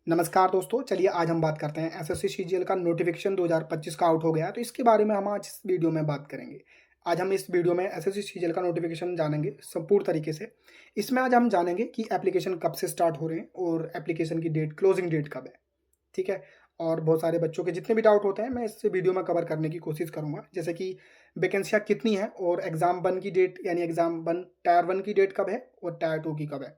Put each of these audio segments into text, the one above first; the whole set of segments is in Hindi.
नमस्कार दोस्तों, चलिए आज हम बात करते हैं एसएससी सीजीएल का नोटिफिकेशन 2025 का आउट हो गया है, तो इसके बारे में हम आज इस वीडियो में बात करेंगे। आज हम इस वीडियो में एसएससी सीजीएल का नोटिफिकेशन जानेंगे संपूर्ण तरीके से। इसमें आज हम जानेंगे कि एप्लीकेशन कब से स्टार्ट हो रहे हैं और एप्लीकेशन की डेट, क्लोजिंग डेट कब है, ठीक है? और बहुत सारे बच्चों के जितने भी डाउट होते हैं मैं इस वीडियो में कवर करने की कोशिश करूँगा। जैसे कि वैकेंसियाँ कितनी हैं और एग्ज़ाम 1 की डेट यानी एग्ज़ाम 1 टायर 1 की डेट कब है और टायर 2 की कब है।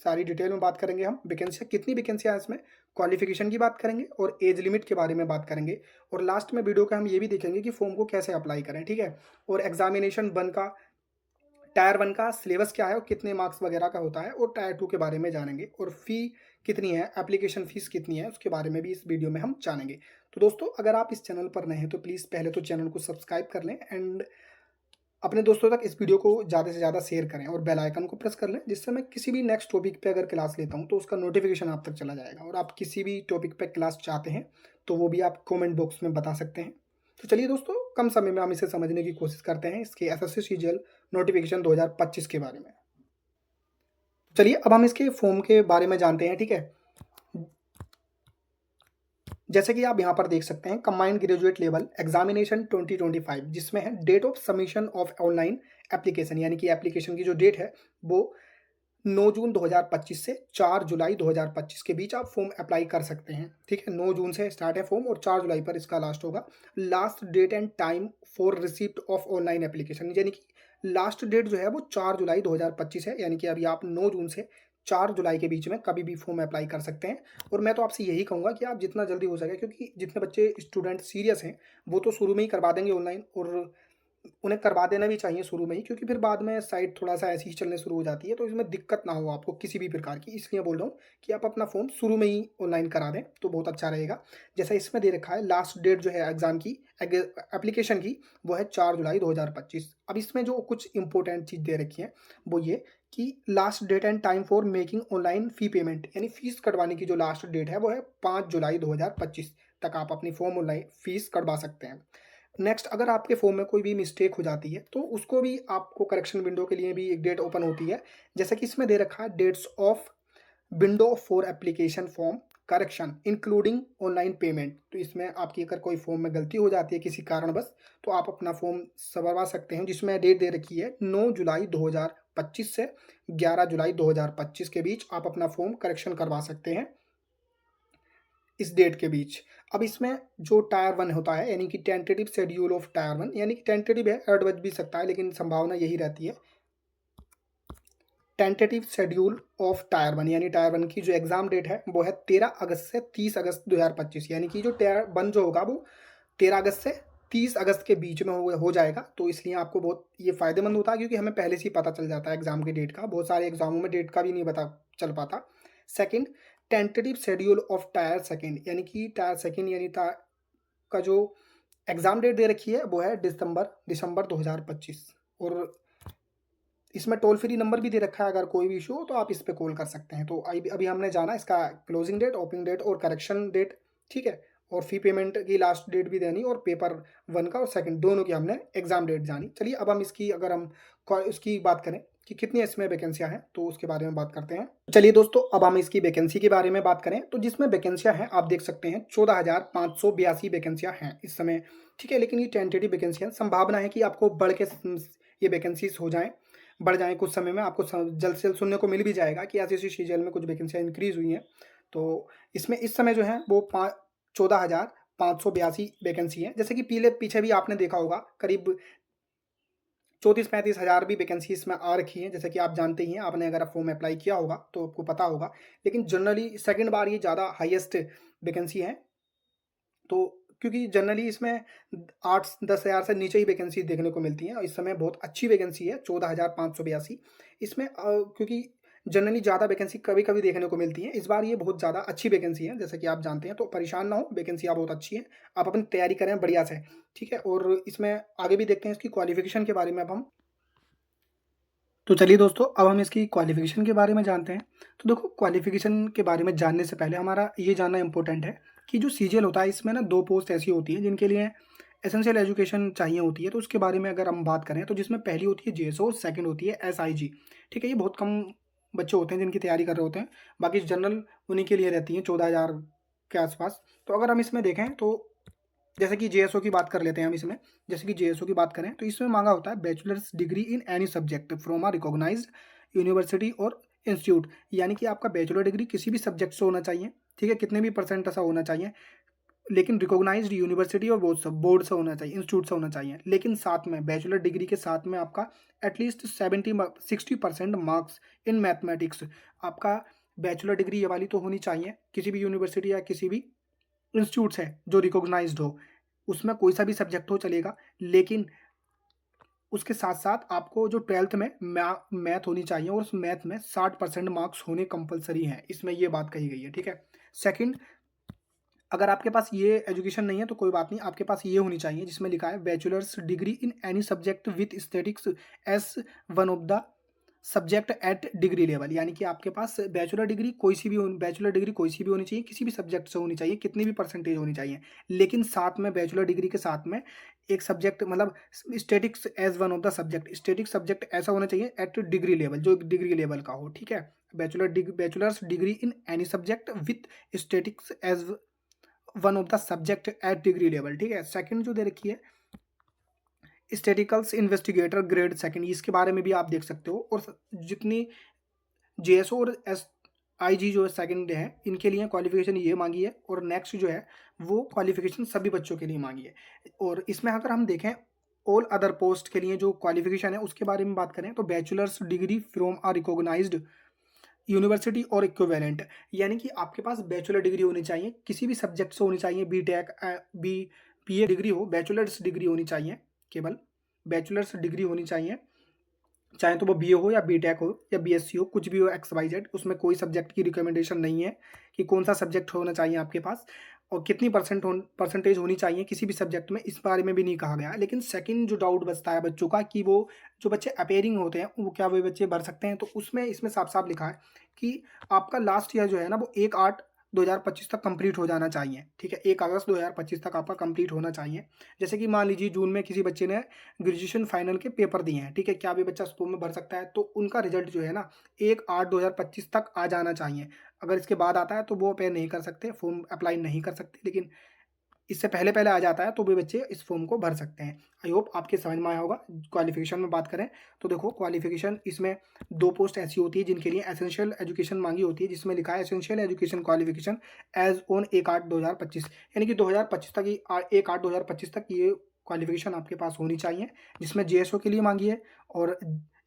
सारी डिटेल में बात करेंगे हम। वैकेंसियाँ कितनी वैकेंसियाँ हैं इसमें, क्वालिफ़िकेशन की बात करेंगे और एज लिमिट के बारे में बात करेंगे और लास्ट में वीडियो के हम ये भी देखेंगे कि फॉर्म को कैसे अप्लाई करें, ठीक है? और एग्ज़ामिनेशन 1 का टायर 1 का सिलेबस क्या है और कितने मार्क्स वगैरह का होता है और टायर 2 के बारे में जानेंगे और फ़ी कितनी है, एप्लीकेशन फ़ीस कितनी है, उसके बारे में भी इस वीडियो में हम जानेंगे। तो दोस्तों, अगर आप इस चैनल पर नए हैं तो प्लीज़ पहले तो चैनल को सब्सक्राइब कर लें एंड अपने दोस्तों तक इस वीडियो को ज़्यादा से ज़्यादा शेयर करें और बेल आइकन को प्रेस कर लें, जिससे मैं किसी भी नेक्स्ट टॉपिक पे अगर क्लास लेता हूँ तो उसका नोटिफिकेशन आप तक चला जाएगा और आप किसी भी टॉपिक पे क्लास चाहते हैं तो वो भी आप कमेंट बॉक्स में बता सकते हैं। तो चलिए दोस्तों, कम समय में हम इसे समझने की कोशिश करते हैं, इसके एसएससी सीजीएल नोटिफिकेशन 2025 के बारे में। चलिए अब हम इसके फॉर्म के बारे में जानते हैं, ठीक है? जैसे कि आप यहाँ पर देख सकते हैं, कंबाइंड ग्रेजुएट लेवल एग्जामिनेशन 2025, जिसमें है date of submission of online application, यानी कि एप्लीकेशन की जो डेट है वो 9 जून 2025 से 4 जुलाई 2025 के बीच आप फॉर्म अप्लाई कर सकते हैं, ठीक है? 9 जून से स्टार्ट है फॉर्म और 4 जुलाई पर इसका लास्ट होगा। Last date and time for receipt of online application, यानी कि लास्ट डेट जो है वो 4 जुलाई 2025 है, यानी कि अभी आप 9 जून से 4 जुलाई के बीच में कभी भी फॉर्म अप्लाई कर सकते हैं। और मैं तो आपसे यही कहूँगा कि आप जितना जल्दी हो सके, क्योंकि जितने बच्चे स्टूडेंट सीरियस हैं वो तो शुरू में ही करवा देंगे ऑनलाइन और उन्हें करवा देना भी चाहिए शुरू में ही, क्योंकि फिर बाद में साइट थोड़ा-सा ऐसे ही चलने शुरू हो जाती है, तो इसमें दिक्कत ना हो आपको किसी भी प्रकार की। इसलिए बोल रहा हूँ कि आप अपना फ़ॉर्म शुरू में ही ऑनलाइन करा दें, तो बहुत अच्छा रहेगा। जैसा इसमें दे रखा है, लास्ट डेट जो है एग्ज़ाम की एप्लीकेशन की, वो है 4 जुलाई 2025। अब इसमें जो कुछ इम्पोर्टेंट चीज़ दे रखी है, वो ये कि last date and time for making online fee payment, यानी फ़ीस कटवाने की जो लास्ट डेट है, वो है 5 जुलाई 2025 तक आप अपनी फ़ॉर्म ऑनलाइन फ़ीस कटवा सकते हैं। नेक्स्ट, अगर आपके फ़ॉर्म में कोई भी मिस्टेक हो जाती है, तो उसको भी आपको करेक्शन विंडो के लिए भी एक डेट ओपन होती है। जैसे कि इसमें दे रखा है, dates of window for application form correction including online payment. तो इसमें आपकी अगर कोई फॉर्म में गलती हो जाती है किसी कारणवश, तो आप अपना फॉर्म सवरवा सकते हैं, जिसमें डेट दे रखी है 9 जुलाई 2025 से 11 जुलाई 2025 के बीच आप अपना फॉर्म करेक्शन करवा सकते हैं, इस डेट के बीच। अब इसमें जो टायर 1 होता है, यानी कि टेंटेटिव शेड्यूल ऑफ टायर 1, यानी कि टेंटेटिव है, ऐड बज भी सकता है, लेकिन संभावना यही रहती है। टेंटेटिव शेड्यूल ऑफ टायर 1, यानी टायर 1 की जो एग्ज़ाम डेट है वो है 13 अगस्त से 30 अगस्त 2025, यानी कि जो टायर 1 जो होगा वो 13 अगस्त से 30 अगस्त के बीच में हो जाएगा। तो इसलिए आपको बहुत ये फ़ायदेमंद होता है, क्योंकि हमें पहले से ही पता चल जाता है एग्ज़ाम की डेट का। बहुत सारे एग्ज़ामों में डेट का भी नहीं पता चल पाता। Second, tentative schedule of tyre 2, यानी कि टायर 2 यानी का जो एग्ज़ाम डेट दे रखी है वो है दिसंबर 2025 और इसमें टोल फ्री नंबर भी दे रखा है, अगर कोई भी इशू हो तो आप इस पे कॉल कर सकते हैं। तो अभी अभी हमने जाना इसका क्लोजिंग डेट, ओपनिंग डेट और करेक्शन डेट, ठीक है? और फ़ी पेमेंट की लास्ट डेट भी देनी और पेपर 1 का और सेकंड दोनों की हमने एग्ज़ाम डेट जानी। चलिए अब हम इसकी अगर हम उसकी बात करें कि कितनी इसमें वैकेंसियाँ हैं, तो उसके बारे में बात करते हैं। चलिए दोस्तों, अब हम इसकी वैकेंसी के बारे में बात करें, तो जिसमें वैकेंसियाँ हैं आप देख सकते हैं 14,582 वैकेंसियाँ हैं इस समय, ठीक है? लेकिन ये टेंटेटिव वैकेंसियाँ, संभावना है कि आपको बढ़ के ये वैकेंसीज़ हो जाएँ, बढ़ जाएँ कुछ समय में। आपको जल्द से जल्द सुनने को मिल भी जाएगा कि एसएससी सीजीएल में कुछ वैकेंसियाँ इंक्रीज़ हुई हैं। तो इसमें इस समय जो है वो 14,582 वैकेंसी है। जैसे कि पीछे भी आपने देखा होगा, करीब 34-35 हज़ार भी वैकेंसी इसमें आ रखी है। जैसे कि आप जानते ही हैं, आपने अगर फॉर्म अप्लाई किया होगा तो आपको पता होगा। लेकिन जनरली सेकंड बार ये ज़्यादा हाईएस्ट वैकेंसी है। तो क्योंकि जनरली इसमें 8-10 हज़ार से नीचे ही वैकेंसी देखने को मिलती हैं और इस समय बहुत अच्छी वैकेंसी है 14,582 इसमें। क्योंकि जनरली ज़्यादा वैकेंसी कभी-कभी देखने को मिलती है, इस बार ये बहुत ज़्यादा अच्छी वैकेंसी है, जैसा कि आप जानते हैं। तो परेशान ना हो, वैकेंसियाँ बहुत अच्छी हैं, आप अपनी तैयारी करें बढ़िया से, ठीक है? और इसमें आगे भी देखते हैं इसकी क्वालिफ़िकेशन के बारे में अब हम। तो चलिए दोस्तों, अब हम इसकी क्वालिफ़िकेशन के बारे में जानते हैं। तो देखो, क्वालिफ़िकेशन के बारे में जानने से पहले हमारा ये जानना इम्पोर्टेंट है कि जो सीजीएल होता है, इसमें ना 2 पोस्ट ऐसी होती हैं जिनके लिए एसेंशियल एजुकेशन चाहिए होती है। तो उसके बारे में अगर हम बात करें, तो जिसमें पहली होती है जेएसओ, सेकंड होती है एसआईजी, ठीक है? ये बहुत कम बच्चे होते हैं जिनकी तैयारी कर रहे होते हैं, बाकी जनरल उन्हीं के लिए रहती हैं 14,000 के आसपास। तो अगर हम इसमें देखें तो जैसे कि जेएसओ की बात कर लेते हैं हम इसमें, जैसे कि जेएसओ की बात करें तो इसमें मांगा होता है bachelor's degree in any subject from a recognised university और इंस्टीट्यूट, यानी कि आपका बैचलर डिग्री किसी भी सब्जेक्ट से होना चाहिए, ठीक है, कितने भी परसेंट ऐसा होना चाहिए, लेकिन रिकॉग्नाइज्ड यूनिवर्सिटी और बोर्ड से होना चाहिए, इंस्टीट्यूट से होना चाहिए, लेकिन साथ में बैचलर डिग्री के साथ में आपका एटलीस्ट 60% मार्क्स इन मैथमेटिक्स, आपका बैचलर डिग्री ये वाली तो होनी चाहिए किसी भी यूनिवर्सिटी या किसी भी इंस्टीट्यूट से जो रिकॉग्नाइज्ड हो, उसमें कोई सा भी सब्जेक्ट हो चलेगा, लेकिन उसके साथ साथ आपको जो 12th में मैथ होनी चाहिए और उस मैथ में 60% मार्क्स होने कंपलसरी हैं, इसमें ये बात कही गई है, ठीक है। सेकंड, अगर आपके पास ये एजुकेशन नहीं है तो कोई बात नहीं, आपके पास ये होनी चाहिए जिसमें लिखा है bachelor's degree in any subject with statics S one of the subject at degree level, यानी कि आपके पास बैचलर डिग्री कोई सी भी होनी चाहिए, किसी भी सब्जेक्ट से होनी चाहिए, कितनी भी परसेंटेज होनी चाहिए, लेकिन साथ में बैचलर डिग्री के साथ में एक सब्जेक्ट मतलब statics as one of the subject, static subject ऐसा होना चाहिए एट डिग्री लेवल, जो डिग्री लेवल का हो, ठीक है। Bachelor's degree in any subject with statics as one of the subject at degree level, ठीक है। सेकंड जो दे रखी है स्टैटिकल्स इन्वेस्टिगेटर ग्रेड सेकंड, इसके बारे में भी आप देख सकते हो, और जितनी जेएसओ और एस आईजी जो है सेकंड है, इनके लिए क्वालिफिकेशन ये मांगी है, और नेक्स्ट जो है वो क्वालिफिकेशन सभी बच्चों के लिए मांगी है। और इसमें अगर हम देखें ऑल अदर पोस्ट के लिए जो क्वालिफिकेशन है उसके बारे में बात करें तो bachelor's degree from a recognised university और इक्विवेलेंट, यानी कि आपके पास बैचलर डिग्री होनी चाहिए, किसी भी सब्जेक्ट से होनी चाहिए, बीटेक बीए डिग्री हो, बैचलर्स डिग्री होनी चाहिए, केवल बैचलर्स डिग्री होनी चाहिए, चाहे तो वो बीए हो या बीटेक हो या बीएससी हो, कुछ भी हो, एक्स वाई जेड, उसमें कोई सब्जेक्ट की रिकमेंडेशन नहीं है कि कौन सा सब्जेक्ट होना चाहिए आपके पास और कितनी परसेंटेज होनी चाहिए किसी भी सब्जेक्ट में, इस बारे में भी नहीं कहा गया है। लेकिन सेकंड जो डाउट बचता है बच्चों का कि वो जो बच्चे अपेयरिंग होते हैं वो क्या वे बच्चे भर सकते हैं, तो उसमें इसमें साफ साफ लिखा है कि आपका लास्ट ईयर जो है ना वो 1/8/2025 तक कंप्लीट हो जाना चाहिए, ठीक है, 1 अगस्त 2025 तक आपका कंप्लीट होना चाहिए। जैसे कि मान लीजिए जून में किसी बच्चे ने ग्रेजुएशन फाइनल के पेपर दिए हैं, ठीक है, क्या भी बच्चा स्कूल में भर सकता है, तो उनका रिजल्ट जो है ना 1/8/2025 तक आ जाना चाहिए। अगर इसके बाद आता है तो वो अप्लाई नहीं कर सकते, फॉर्म अप्लाई नहीं कर सकते, लेकिन इससे पहले पहले आ जाता है तो भी बच्चे इस फॉर्म को भर सकते हैं। आई होप आपके समझ में आया होगा। क्वालिफिकेशन में बात करें तो देखो क्वालिफिकेशन इसमें 2 पोस्ट ऐसी होती है जिनके लिए एसेंशियल एजुकेशन मांगी होती है, जिसमें लिखा है essential education qualification as on 1/8/2025, यानी कि 2025 तक ही 1/8/2025 तक ये क्वालिफिकेशन आपके पास होनी चाहिए, जिसमें जेएसओ के लिए मांगी है और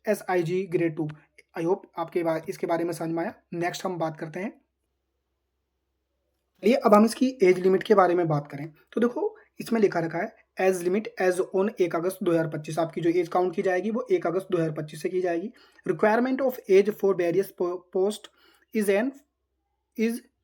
एसआईजी ग्रेड 2। आई होप आपके इसके बारे में समझ में आया। नेक्स्ट हम बात करते हैं, चलिए अब हम इसकी एज लिमिट के बारे में बात करें तो देखो इसमें लिखा रखा है एज लिमिट एज ऑन 1 अगस्त 2025, आपकी जो एज काउंट की जाएगी वो 1 अगस्त 2025 से की जाएगी। Requirement of age for various post is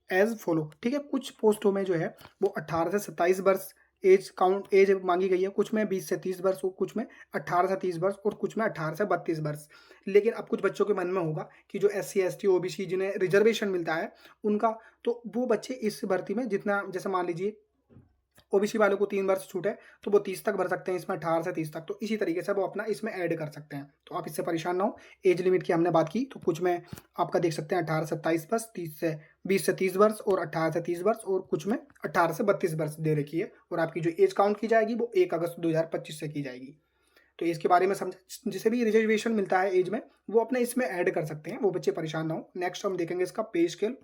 as follow, ठीक है, कुछ पोस्टों में जो है वो 18 से 27 वर्ष एज मांगी गई है, कुछ में 20 से 30 वर्ष, कुछ में 18 से 30 वर्ष और कुछ में 18 से 32 वर्ष। लेकिन अब कुछ बच्चों के मन में होगा कि जो SC ST OBC जिन्हें रिजर्वेशन मिलता है उनका, तो वो बच्चे इस भर्ती में जितना, जैसे मान लीजिए ओबीसी वालों को 3 वर्ष छूट है तो वो 30 तक भर सकते हैं, इसमें 18 से 30 तक, तो इसी तरीके से वो अपना इसमें ऐड कर सकते हैं, तो आप इससे परेशान ना हो। एज लिमिट की हमने बात की तो कुछ में आपका देख सकते हैं 18 से 27 वर्ष, 20 से 30 वर्ष और 18 से 30 वर्ष, और कुछ में 18 से 32 वर्ष दे रखी है, और आपकी जो एज काउंट की जाएगी वो 1 अगस्त 2025 से की जाएगी। तो इसके बारे में समझ, जिसे भी रिजर्वेशन मिलता है एज में वो अपने इसमें ऐड कर सकते हैं, वो बच्चे परेशान ना हो। नेक्स्ट हम देखेंगे इसका पे स्केल।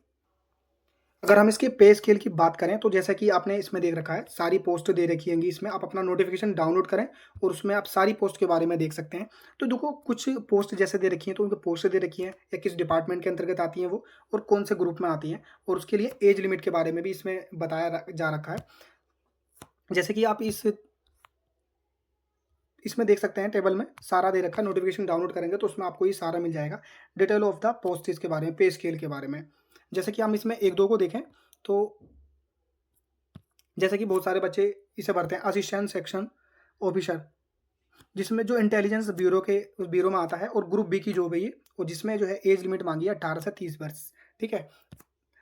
अगर हम इसके पे स्केल की बात करें तो जैसा कि आपने इसमें देख रखा है सारी पोस्ट दे रखी होंगी, इसमें आप अपना नोटिफिकेशन डाउनलोड करें और उसमें आप सारी पोस्ट के बारे में देख सकते हैं। तो देखो कुछ पोस्ट जैसे दे रखी हैं तो उनको पोस्ट दे रखी हैं या किस डिपार्टमेंट के अंतर्गत आती हैं वो, और कौन से ग्रुप में आती हैं, और उसके लिए एज लिमिट के बारे में भी इसमें बताया जा रखा है। जैसे कि आप इसमें देख सकते हैं टेबल में सारा दे रखा है, नोटिफिकेशन डाउनलोड करेंगे तो उसमें आपको ये सारा मिल जाएगा, डिटेल ऑफ द पोस्ट के बारे में, पे स्केल के बारे में। जैसे कि हम इसमें एक दो को देखें तो जैसे कि बहुत सारे बच्चे इसे भरते हैं असिस्टेंट सेक्शन ऑफिसर, जिसमें जो इंटेलिजेंस ब्यूरो में आता है, और ग्रुप बी की जॉब है ये, और जिसमें जो है एज लिमिट मांगी है 18 से 30 वर्ष, ठीक है।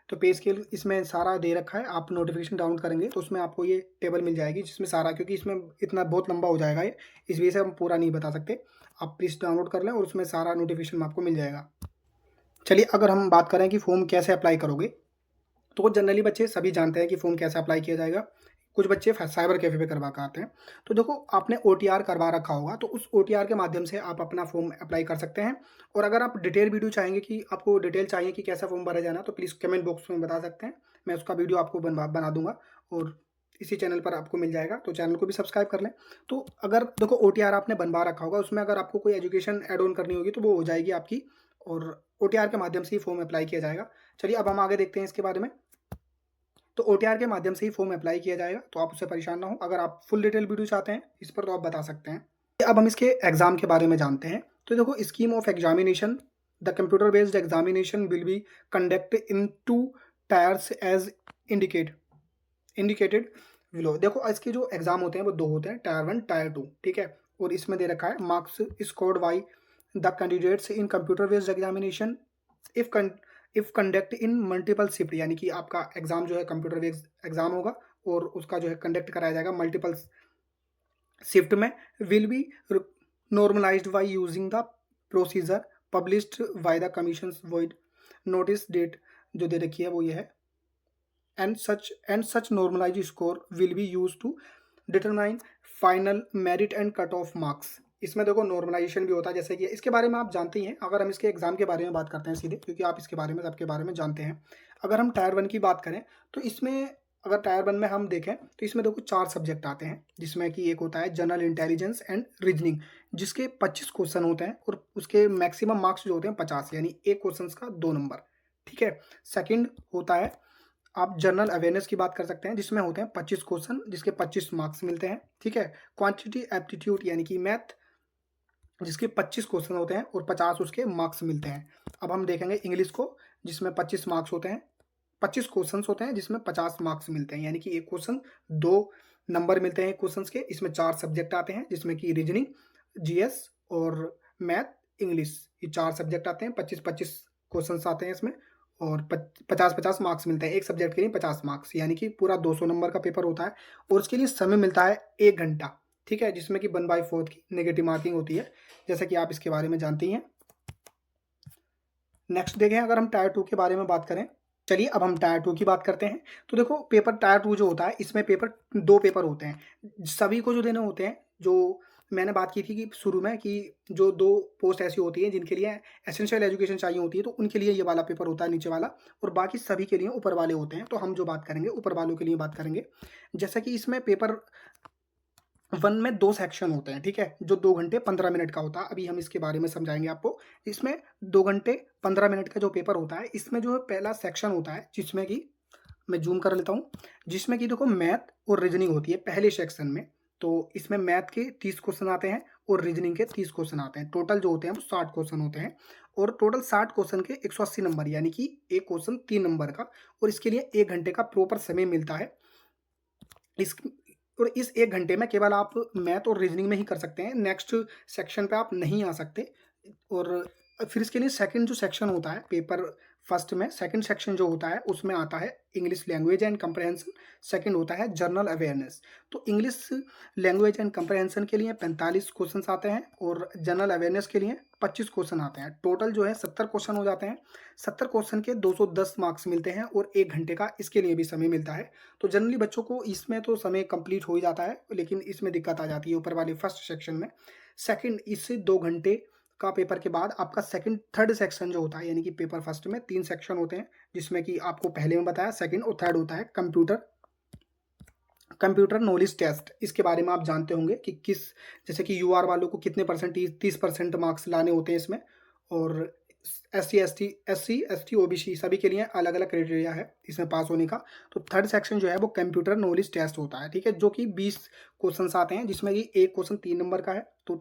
तो पे स्केल इसमें सारा दे रखा है, आप नोटिफिकेशन डाउनलोड करेंगे तो उसमें आपको ये टेबल मिल जाएगी जिसमें सारा, क्योंकि इसमें इतना बहुत लंबा हो जाएगा ये, इस वजह से हम पूरा नहीं बता सकते, आप प्लीज़ डाउनलोड कर लें और उसमें सारा नोटिफिकेशन आपको मिल जाएगा। चलिए अगर हम बात करें कि फॉर्म कैसे अप्लाई करोगे, तो जनरली बच्चे सभी जानते हैं कि फॉर्म कैसे अप्लाई किया जाएगा। कुछ बच्चे साइबर कैफे पे करवा कर आते हैं। तो देखो आपने ओटीआर करवा रखा होगा, तो उस ओटीआर के माध्यम से आप अपना फॉर्म अप्लाई कर सकते हैं। और अगर आप डिटेल वीडियो चाहेंगे कि आपको डिटेल चाहिए कि कैसा फॉर्म भरा जाना, तो प्लीज़ कमेंट बॉक्स में बता सकते हैं, मैं उसका वीडियो आपको बना दूंगा और इसी चैनल पर आपको मिल जाएगा, तो चैनल को भी सब्सक्राइब कर लें। तो अगर देखो ओटीआर आपने बनवा रखा होगा, उसमें अगर आपको कोई एजुकेशन ऐड ऑन करनी होगी तो वो हो जाएगी आपकी, और ओटीआर के माध्यम से ही फॉर्म अप्लाई किया जाएगा। चलिए अब हम आगे देखते हैं इसके बारे में। तो ओटीआर के माध्यम से ही फॉर्म अप्लाई किया जाएगा, तो आप उससे परेशान ना हो। अगर आप फुल डिटेल वीडियो चाहते हैं इस पर, तो आप बता सकते हैं। अब हम इसके एग्जाम के बारे में जानते हैं। तो देखो scheme of examination, the computer based examination will be conduct in 2 tiers as indicated below. देखो इसके जो एग्जाम होते हैं वो 2 होते हैं, टायर 1 टायर 2, ठीक है। और इसमें दे रखा है marks scored by the candidates in computer based examination if conduct in multiple shift, यानी कि आपका एग्जाम जो है कंप्यूटर बेस्ड एग्जाम होगा और उसका जो है कंडक्ट कराया जाएगा मल्टीपल शिफ्ट में। Will be normalised by using the procedure published by the commission vide notice date जो दे रखी है वो ये है। And such normalised score will be use to determine final merit and cut off marks. इसमें देखो नॉर्मलाइजेशन भी होता है, जैसे कि इसके बारे में आप जानते ही हैं। अगर हम इसके एग्जाम के बारे में बात करते हैं सीधे, क्योंकि आप इसके बारे में सबके बारे में जानते हैं। अगर हम टायर 1 की बात करें तो इसमें, अगर टायर 1 में हम देखें तो इसमें देखो 4 सब्जेक्ट आते हैं, जिसमें कि एक होता है जनरल इंटेलिजेंस एंड रीजनिंग, जिसके 25 क्वेश्चन होते हैं और उसके मैक्सिमम मार्क्स जो होते हैं 50, यानी एक क्वेश्चन का 2 नंबर, ठीक है। सेकेंड होता है आप जनरल अवेयरनेस की बात कर सकते हैं, जिसमें होते हैं 25 क्वेश्चन, जिसके 25 मार्क्स मिलते हैं, ठीक है। क्वांटिटी एप्टीट्यूड यानी कि मैथ, जिसके 25 क्वेश्चन होते हैं और 50 उसके मार्क्स मिलते हैं। अब हम देखेंगे इंग्लिश को, जिसमें 25 मार्क्स होते हैं, 25 क्वेश्चन होते हैं, जिसमें 50 मार्क्स मिलते हैं, यानी कि एक क्वेश्चन 2 नंबर मिलते हैं एक क्वेश्चन के। इसमें 4 सब्जेक्ट आते हैं, जिसमें कि रीजनिंग, जीएस और मैथ, इंग्लिश, ये 4 सब्जेक्ट आते हैं। 25-25 क्वेश्चन आते हैं इसमें और 50-50 मार्क्स मिलते हैं एक सब्जेक्ट के लिए, 50 मार्क्स, यानी कि पूरा 200 नंबर का पेपर होता है। और उसके लिए समय मिलता है 1 घंटा, ठीक है, जिसमें कि 1/4 की नेगेटिव मार्किंग होती है, जैसा कि आप इसके बारे में जानते ही हैं। नेक्स्ट देखें अगर हम टायर 2 के बारे में बात करें। चलिए अब हम टायर 2 की बात करते हैं। तो देखो पेपर टायर 2 जो होता है, इसमें पेपर 2 पेपर होते हैं, सभी को जो देने होते हैं। जो मैंने बात की थी कि शुरू में कि जो 2 पोस्ट ऐसी होती हैं जिनके लिए एसेंशियल एजुकेशन चाहिए होती है, तो उनके लिए ये वाला पेपर होता है नीचे वाला, और बाकी सभी के लिए ऊपर वाले होते हैं। तो हम जो बात करेंगे ऊपर वालों के लिए बात करेंगे। जैसा कि इसमें पेपर 1 में 2 सेक्शन होते हैं, ठीक है, जो 2 घंटे 15 मिनट का होता है। अभी हम इसके बारे में समझाएंगे आपको। इसमें 2 घंटे 15 मिनट का जो पेपर होता है, इसमें जो है पहला सेक्शन होता है, जिसमें कि मैं जूम कर लेता हूँ, जिसमें कि देखो मैथ और रीजनिंग होती है पहले सेक्शन में। तो इसमें मैथ के 30 क्वेश्चन आते हैं और रीजनिंग के 30 क्वेश्चन आते हैं। टोटल जो होते हैं वो 60 क्वेश्चन होते हैं, और टोटल 60 क्वेश्चन के 180 नंबर, यानी कि एक क्वेश्चन 3 नंबर का। और इसके लिए 1 घंटे का प्रॉपर समय मिलता है। इस और इस 1 घंटे में केवल आप मैथ और रीजनिंग में ही कर सकते हैं, नेक्स्ट सेक्शन पे आप नहीं आ सकते। और फिर इसके लिए सेकंड जो सेक्शन होता है पेपर फर्स्ट में, सेकंड सेक्शन जो होता है उसमें आता है English language and comprehension, second होता है जनरल अवेयरनेस। तो इंग्लिश लैंग्वेज एंड कंप्रहेंशन के लिए 45 क्वेश्चन आते हैं और जनरल अवेयरनेस के लिए 25 क्वेश्चन आते हैं। टोटल जो है 70 क्वेश्चन हो जाते हैं। 70 क्वेश्चन के 210 मार्क्स मिलते हैं और 1 घंटे का इसके लिए भी समय मिलता है। तो जनरली बच्चों को इसमें तो समय कंप्लीट हो ही जाता है, लेकिन इसमें दिक्कत आ जाती है ऊपर वाले फर्स्ट सेक्शन में। सेकंड, इससे 2 घंटे का पेपर के बाद आपका सेकंड थर्ड सेक्शन जो होता है, यानी कि पेपर फर्स्ट में 3 सेक्शन होते हैं, जिसमें कि आपको पहले में बताया, सेकंड और थर्ड होता है कंप्यूटर नॉलेज टेस्ट। इसके बारे में आप जानते होंगे कि किस, जैसे कि यूआर वालों को कितने परसेंट, 30% मार्क्स लाने होते हैं इसमें, और SC, ST, OBC सभी के लिए अलग अलग क्राइटेरिया है इसमें पास होने का। तो थर्ड सेक्शन जो है वो कंप्यूटर नॉलेज टेस्ट होता है, ठीक है, जो कि 20 क्वेश्चन आते हैं, जिसमें कि एक क्वेश्चन 3 नंबर का है। तो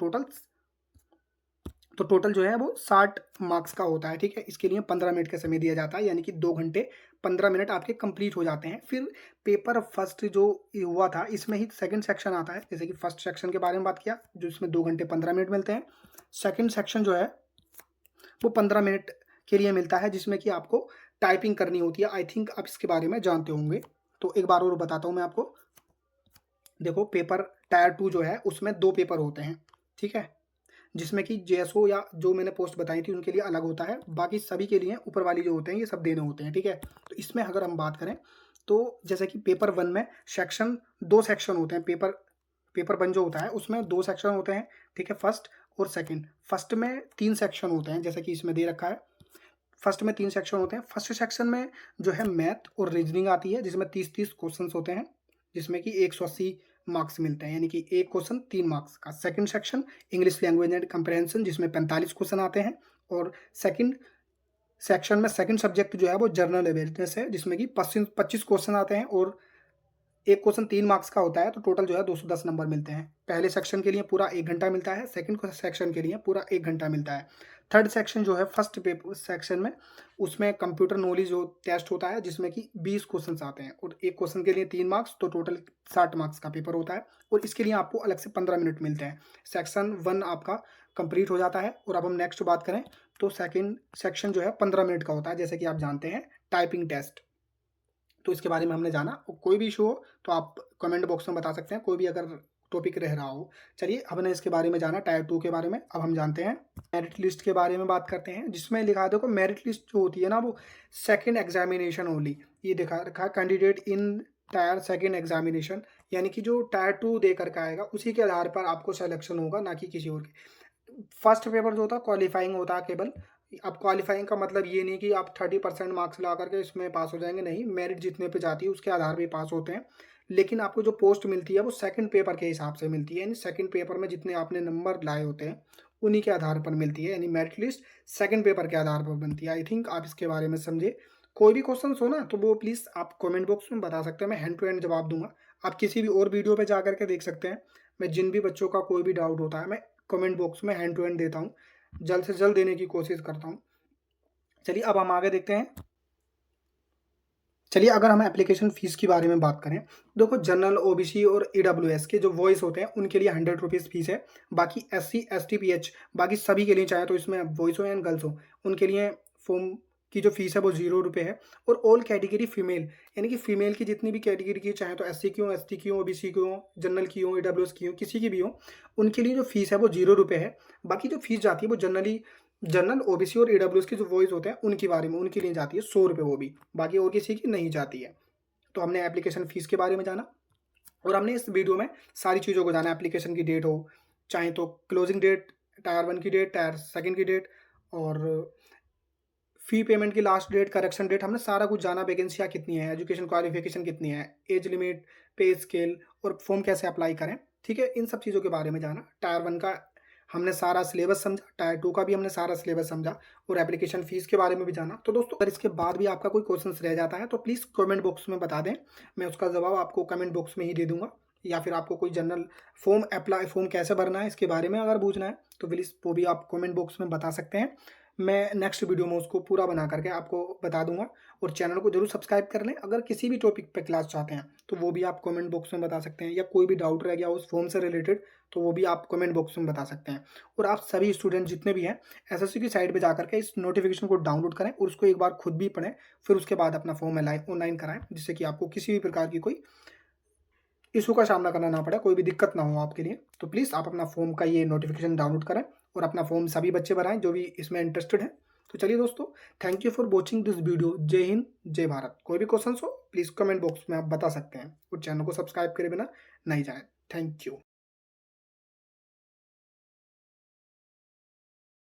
टोटल जो है वो 60 मार्क्स का होता है, ठीक है। इसके लिए 15 मिनट का समय दिया जाता है, यानी कि 2 घंटे 15 मिनट आपके कंप्लीट हो जाते हैं। फिर पेपर फर्स्ट जो हुआ था, इसमें ही सेकंड सेक्शन आता है। जैसे कि फर्स्ट सेक्शन के बारे में बात किया, जो इसमें 2 घंटे 15 मिनट मिलते हैं। सेकंड सेक्शन जो है वो 15 मिनट के लिए मिलता है, जिसमें कि आपको टाइपिंग करनी होती है। आई थिंक आप इसके बारे में जानते होंगे, तो एक बार और बताता हूँ मैं आपको। देखो पेपर टायर 2 जो है उसमें 2 पेपर होते हैं, ठीक है, जिसमें कि जेएसओ या जो मैंने पोस्ट बताई थी उनके लिए अलग होता है, बाकी सभी के लिए ऊपर वाली जो होते हैं ये सब देने होते हैं, ठीक है। तो इसमें अगर हम बात करें तो जैसे कि पेपर 1 में सेक्शन 2 सेक्शन होते हैं, पेपर 1 जो होता है उसमें 2 सेक्शन होते हैं, ठीक है, फर्स्ट और सेकंड। फर्स्ट में 3 सेक्शन होते हैं जैसे कि इसमें दे रखा है। फर्स्ट में 3 सेक्शन होते हैं। फर्स्ट सेक्शन में जो है मैथ और रीजनिंग आती है जिसमें 30-30 क्वेश्चंस होते हैं, जिसमें कि 180 मार्क्स मिलते हैं, यानी कि एक क्वेश्चन 3 मार्क्स का। Second section English language and comprehension जिसमें 45 क्वेश्चन आते हैं, और सेकंड सेक्शन में सेकंड सब्जेक्ट जो है वो जनरल अवेयरनेस है जिसमें कि 25 क्वेश्चन आते हैं, और एक क्वेश्चन 3 मार्क्स का होता है, तो टोटल जो है 210 नंबर मिलते हैं। पहले सेक्शन के लिए पूरा 1 घंटा मिलता है, सेकंड सेक्शन के लिए पूरा 1 घंटा मिलता है। थर्ड सेक्शन जो है फर्स्ट पेपर सेक्शन में, उसमें कंप्यूटर नॉलेज जो टेस्ट होता है जिसमें कि 20 क्वेश्चंस आते हैं, और एक क्वेश्चन के लिए 3 मार्क्स, तो टोटल 60 मार्क्स का पेपर होता है, और इसके लिए आपको अलग से 15 मिनट मिलते हैं। सेक्शन 1 आपका कंप्लीट हो जाता है। और अब हम नेक्स्ट बात करें तो सेकंड सेक्शन जो है 15 मिनट का होता है, जैसे कि आप जानते हैं टाइपिंग टेस्ट। तो इसके बारे में हमने जाना, और कोई भी इशू हो तो आप कमेंट बॉक्स में बता सकते हैं, कोई भी अगर टॉपिक रह रहा हो। चलिए हमने इसके बारे में जाना टायर 2 के बारे में। अब हम जानते हैं मेरिट लिस्ट के बारे में बात करते हैं, जिसमें लिखा है देखो मेरिट लिस्ट जो होती है ना वो सेकंड एग्जामिनेशन ओनली, ये दिखा रखा candidate in tyre second examination, यानी कि जो टायर 2 दे करके आएगा उसी के आधार पर आपको सिलेक्शन होगा, ना कि किसी और के। फर्स्ट पेपर जो होता है क्वालिफाइंग होता है केवल। अब क्वालिफाइंग का मतलब ये नहीं कि आप 30% मार्क्स ला करके इसमें पास हो जाएंगे, नहीं, मेरिट जितने पे जाती है उसके आधार पे पास होते हैं। लेकिन आपको जो पोस्ट मिलती है वो सेकंड पेपर के हिसाब से मिलती है, यानी सेकंड पेपर में जितने आपने नंबर लाए होते हैं उन्हीं के आधार पर मिलती है, यानी मेरिट लिस्ट सेकंड पेपर के आधार पर बनती है। आई थिंक आप इसके बारे में समझे। कोई भी क्वेश्चन हो ना तो वो प्लीज़ आप कमेंट बॉक्स में बता सकते हैं, मैं हैंड टू हैंड जवाब दूंगा। आप किसी भी और वीडियो पे जा करके देख सकते हैं, मैं जिन भी बच्चों का कोई भी डाउट होता है मैं कमेंट बॉक्स में हैंड टू हैंड देता हूँ, जल्द से जल्द देने की कोशिश करता हूँ। चलिए अब हम आगे देखते हैं। चलिए अगर हम एप्लीकेशन फ़ीस के बारे में बात करें, देखो जनरल, ओबीसी और ईडब्ल्यूएस के जो वॉइस होते हैं उनके लिए 100 रुपीज़ फीस है। बाकी एससी, एसटी, पीएच बाकी सभी के लिए, चाहे तो इसमें बॉयज़ हो या गर्ल्स हो, उनके लिए फॉर्म की जो फीस है वो 0 रुपये है। और ऑल कैटेगरी फीमेल, यानी कि फीमेल की जितनी भी कैटेगरी की, चाहे तो एससी की हो, एसटी की हो, ओबीसी की हो, जनरल की हो, ईडब्ल्यूएस की हो, किसी की भी हो, उनके लिए जो फीस है वो 0 रुपये है। बाकी जो फीस जाती है वो जनरल, ओबीसी और ईडब्ल्यूएस के जो वॉइस होते हैं उनके बारे में, उनके लिए जाती है 100 रुपये, वो भी, बाकी और किसी की नहीं जाती है। तो हमने एप्लीकेशन फ़ीस के बारे में जाना, और हमने इस वीडियो में सारी चीज़ों को जाना। एप्लीकेशन की डेट हो, चाहे तो क्लोजिंग डेट, टायर 1 की डेट, टायर 2 की डेट, और फ़ी पेमेंट की लास्ट डेट, करेक्शन डेट, हमने सारा कुछ जाना। वैकेंसियाँ कितनी है, एजुकेशन क्वालिफिकेशन कितनी है, एज लिमिट, पे स्केल, और फॉर्म कैसे अप्लाई करें, ठीक है, इन सब चीज़ों के बारे में जाना। टायर 1 का हमने सारा सिलेबस समझा, टायर 2 का भी हमने सारा सिलेबस समझा, और एप्लीकेशन फ़ीस के बारे में भी जाना। तो दोस्तों अगर इसके बाद भी आपका कोई क्वेश्चन रह जाता है तो प्लीज़ कमेंट बॉक्स में बता दें, मैं उसका जवाब आपको कमेंट बॉक्स में ही दे दूँगा। या फिर आपको कोई जनरल फॉर्म कैसे भरना है इसके बारे में अगर पूछना है तो प्लीज़ वो भी आप कमेंट बॉक्स में बता सकते हैं। मैं नेक्स्ट वीडियो में उसको पूरा बना करके आपको बता दूंगा। और चैनल को जरूर सब्सक्राइब कर लें। अगर किसी भी टॉपिक पे क्लास चाहते हैं तो वो भी आप कमेंट बॉक्स में बता सकते हैं, या कोई भी डाउट रह गया उस फॉर्म से रिलेटेड तो वो भी आप कमेंट बॉक्स में बता सकते हैं। और आप सभी स्टूडेंट जितने भी हैं एसएससी की साइट पे जा करके इस नोटिफिकेशन को डाउनलोड करें और उसको एक बार खुद भी पढ़ें, फिर उसके बाद अपना फॉर्म ऑनलाइन कराएं, जिससे कि आपको किसी भी प्रकार की कोई इशू का सामना करना ना पड़े, कोई भी दिक्कत ना हो आपके लिए। तो प्लीज़ आप अपना फॉर्म का ये नोटिफिकेशन डाउनलोड करें और अपना फॉर्म सभी बच्चे भराएं जो भी इसमें इंटरेस्टेड हैं। तो चलिए दोस्तों, thank you for watching this video. जय हिंद, जय भारत। कोई भी क्वेश्चन हो प्लीज़ कमेंट बॉक्स में आप बता सकते हैं, और चैनल को सब्सक्राइब करे बिना नहीं जाए। Thank you.